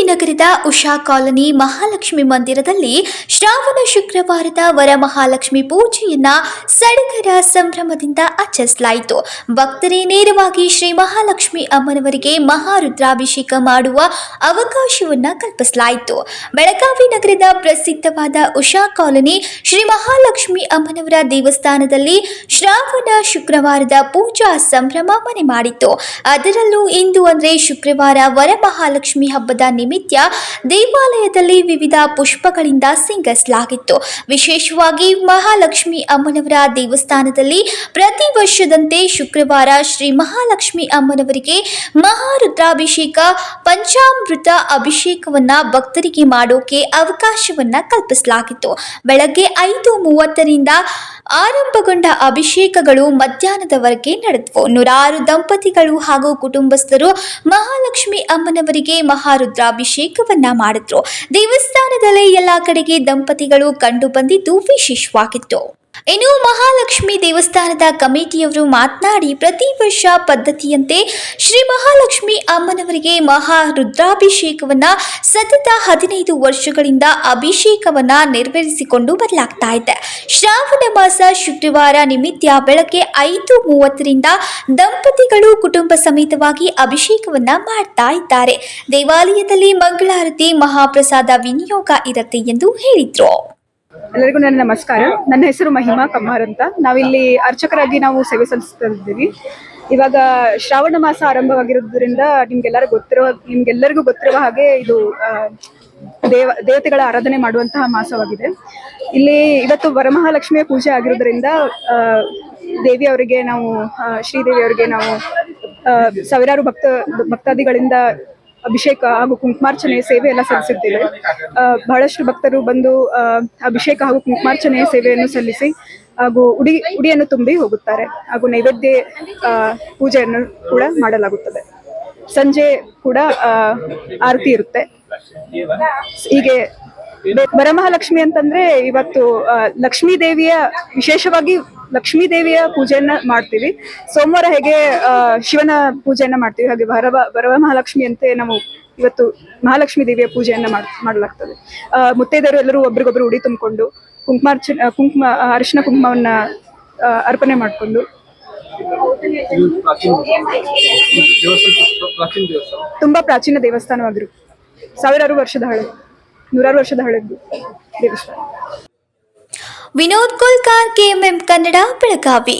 ನಗರದ ಉಷಾ ಕಾಲನಿ ಮಹಾಲಕ್ಷ್ಮಿ ಮಂದಿರದಲ್ಲಿ ಶ್ರಾವಣ ಶುಕ್ರವಾರದ ವರಮಹಾಲಕ್ಷ್ಮಿ ಪೂಜೆಯನ್ನ ಸಡಗರ ಸಂಭ್ರಮದಿಂದ ಆಚರಿಸಲಾಯಿತು. ಭಕ್ತರೇ ನೇರವಾಗಿ ಶ್ರೀ ಮಹಾಲಕ್ಷ್ಮಿ ಅಮ್ಮನವರಿಗೆ ಮಹಾರುದ್ರಾಭಿಷೇಕ ಮಾಡುವ ಅವಕಾಶವನ್ನ ಕಲ್ಪಿಸಲಾಯಿತು. ಬೆಳಗಾವಿ ನಗರದ ಪ್ರಸಿದ್ಧವಾದ ಉಷಾ ಕಾಲನಿ ಶ್ರೀ ಮಹಾಲಕ್ಷ್ಮಿ ಅಮ್ಮನವರ ದೇವಸ್ಥಾನದಲ್ಲಿ ಶ್ರಾವಣ ಶುಕ್ರವಾರದ ಪೂಜಾ ಸಂಭ್ರಮ ಮನೆ ಮಾಡಿತ್ತು. ಅದರಲ್ಲೂ ಇಂದು ಅಂದರೆ ಶುಕ್ರವಾರ ವರಮಹಾಲಕ್ಷ್ಮಿ ಹಬ್ಬದ ನಿಮಿತ್ತ ದೇವಾಲಯದಲ್ಲಿ ವಿವಿಧ ಪುಷ್ಪಗಳಿಂದ ಸಿಂಗರಿಸಲಾಗಿತ್ತು. ವಿಶೇಷವಾಗಿ ಮಹಾಲಕ್ಷ್ಮಿ ಅಮ್ಮನವರ ದೇವಸ್ಥಾನದಲ್ಲಿ ಪ್ರತಿ ವರ್ಷದಂತೆ ಶುಕ್ರವಾರ ಶ್ರೀ ಮಹಾಲಕ್ಷ್ಮಿ ಅಮ್ಮನವರಿಗೆ ಮಹಾರುದ್ರಾಭಿಷೇಕ ಪಂಚಾಮೃತ ಅಭಿಷೇಕವನ್ನ ಭಕ್ತರಿಗೆ ಮಾಡೋಕೆ ಅವಕಾಶವನ್ನ ಕಲ್ಪಿಸಲಾಗಿತ್ತು. ಬೆಳಗ್ಗೆ 5:30ರಿಂದ ಆರಂಭಗೊಂಡ ಅಭಿಷೇಕಗಳು ಮಧ್ಯಾಹ್ನದವರೆಗೆ ನಡೆದವು. ನೂರಾರು ದಂಪತಿಗಳು ಹಾಗೂ ಕುಟುಂಬಸ್ಥರು ಮಹಾಲಕ್ಷ್ಮಿ ಅಮ್ಮನವರಿಗೆ ಮಹಾರುದ್ರಾಭಿಷೇಕವನ್ನ ಮಾಡಿದ್ರು. ದೇವಸ್ಥಾನದಲ್ಲಿ ಎಲ್ಲಾ ಕಡೆಗೆ ದಂಪತಿಗಳು ಕಂಡು ಬಂದಿದ್ದು ವಿಶೇಷವಾಗಿತ್ತು. ಇನ್ನು ಮಹಾಲಕ್ಷ್ಮಿ ದೇವಸ್ಥಾನದ ಕಮಿಟಿಯವರು ಮಾತನಾಡಿ, ಪ್ರತಿ ವರ್ಷ ಪದ್ಧತಿಯಂತೆ ಶ್ರೀ ಮಹಾಲಕ್ಷ್ಮಿ ಅಮ್ಮನವರಿಗೆ ಮಹಾರುದ್ರಾಭಿಷೇಕವನ್ನ ಸತತ 15 ವರ್ಷಗಳಿಂದ ಅಭಿಷೇಕವನ್ನ ನೆರವೇರಿಸಿಕೊಂಡು ಬರಲಾಗ್ತಾ ಇದೆ. ಶ್ರಾವಣ ಮಾಸ ಶುಕ್ರವಾರ ನಿಮಿತ್ತ ಬೆಳಗ್ಗೆ 5:30ರಿಂದ ದಂಪತಿಗಳು ಕುಟುಂಬ ಸಮೇತವಾಗಿ ಅಭಿಷೇಕವನ್ನ ಮಾಡ್ತಾ ಇದ್ದಾರೆ. ದೇವಾಲಯದಲ್ಲಿ ಮಂಗಳಾರತಿ ಮಹಾಪ್ರಸಾದ ವಿನಿಯೋಗ ಇರುತ್ತೆ ಎಂದು ಹೇಳಿದ್ರು. ಎಲ್ಲರಿಗೂ ನನ್ನ ನಮಸ್ಕಾರ. ನನ್ನ ಹೆಸರು ಮಹಿಮಾ ಕಮ್ಮಾರ್ ಅಂತ. ನಾವಿಲ್ಲಿ ಅರ್ಚಕರಾಗಿ ನಾವು ಸೇವೆ ಸಲ್ಲಿಸ್ತಾ ಇದ್ದೀವಿ. ಇವಾಗ ಶ್ರಾವಣ ಮಾಸ ಆರಂಭವಾಗಿರೋದ್ರಿಂದ ನಿಮ್ಗೆಲ್ಲರಿಗೂ ಗೊತ್ತಿರುವ ಹಾಗೆ ಇದು ದೇವತೆಗಳ ಆರಾಧನೆ ಮಾಡುವಂತಹ ಮಾಸವಾಗಿದೆ. ಇಲ್ಲಿ ಇವತ್ತು ವರಮಹಾಲಕ್ಷ್ಮಿಯ ಪೂಜೆ ಆಗಿರೋದ್ರಿಂದ ದೇವಿಯವರಿಗೆ ನಾವು ಶ್ರೀದೇವಿಯವರಿಗೆ ನಾವು ಸಾವಿರಾರು ಭಕ್ತಾದಿಗಳಿಂದ ಅಭಿಷೇಕ ಹಾಗೂ ಕುಂಕುಮಾರ್ಚನೆ ಸೇವೆ ಎಲ್ಲ ಸಲ್ಲಿಸಿದ್ದೇವೆ. ಬಹಳಷ್ಟು ಭಕ್ತರು ಬಂದು ಅಭಿಷೇಕ ಹಾಗೂ ಕುಂಕುಮಾರ್ಚನೆ ಸೇವೆಯನ್ನು ಸಲ್ಲಿಸಿ ಹಾಗೂ ಉಡಿಯನ್ನು ತುಂಬಿ ಹೋಗುತ್ತಾರೆ. ಹಾಗೂ ನೈವೇದ್ಯ ಪೂಜೆಯನ್ನು ಕೂಡ ಮಾಡಲಾಗುತ್ತದೆ. ಸಂಜೆ ಕೂಡ ಆರತಿ ಇರುತ್ತೆ. ಹೀಗೆ ವರಮಹಾಲಕ್ಷ್ಮಿ ಅಂತಂದ್ರೆ ಇವತ್ತು ಲಕ್ಷ್ಮೀ ದೇವಿಯ ವಿಶೇಷವಾಗಿ ಲಕ್ಷ್ಮೀ ದೇವಿಯ ಪೂಜೆಯನ್ನ ಮಾಡ್ತೀವಿ. ಸೋಮವಾರ ಹೇಗೆ ಶಿವನ ಪೂಜೆಯನ್ನ ಮಾಡ್ತೀವಿ, ಹಾಗೆ ವರಮಹಾಲಕ್ಷ್ಮಿ ಅಂತೆ ನಾವು ಇವತ್ತು ಮಹಾಲಕ್ಷ್ಮಿ ದೇವಿಯ ಪೂಜೆಯನ್ನ ಮಾಡಲಾಗ್ತದೆ. ಮುತ್ತೈದೆಯರು ಎಲ್ಲರೂ ಒಬ್ರಿಗೊಬ್ರು ಉಡಿ ತುಂಬಿಕೊಂಡು ಅರಿಶಿನ ಕುಂಕುಮವನ್ನ ಅರ್ಪಣೆ ಮಾಡಿಕೊಂಡು ತುಂಬಾ ಪ್ರಾಚೀನ ದೇವಸ್ಥಾನವಾಗಿರುತ್ತೆ. ನೂರಾರು ವರ್ಷದ ಹಳೆಯದು ದೇವಸ್ಥಾನ. ವಿನೋದ್ ಕೋಲ್ಕಾರ್, KMM ಕನ್ನಡ, ಬೆಳಗಾವಿ.